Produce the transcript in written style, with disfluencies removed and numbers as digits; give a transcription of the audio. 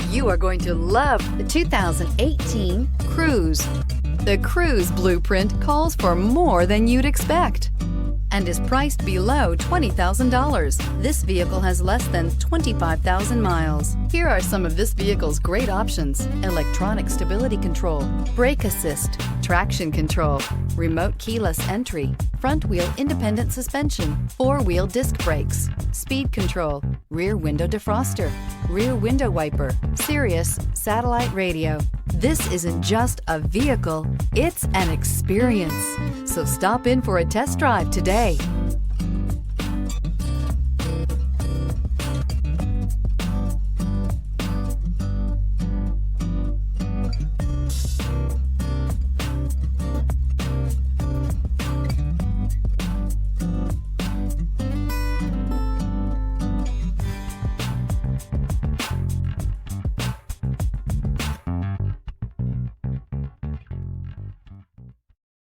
You are going to love the 2018 Cruze. The Cruze blueprint calls for more than you'd expect and is priced below $20,000. This vehicle has less than 25,000 miles. Here are some of this vehicle's great options: electronic stability control, brake assist, traction control, remote keyless entry, front wheel independent suspension, four-wheel disc brakes, speed control, rear window defroster, rear window wiper, Sirius satellite radio. This isn't just a vehicle, it's an experience. So stop in for a test drive today.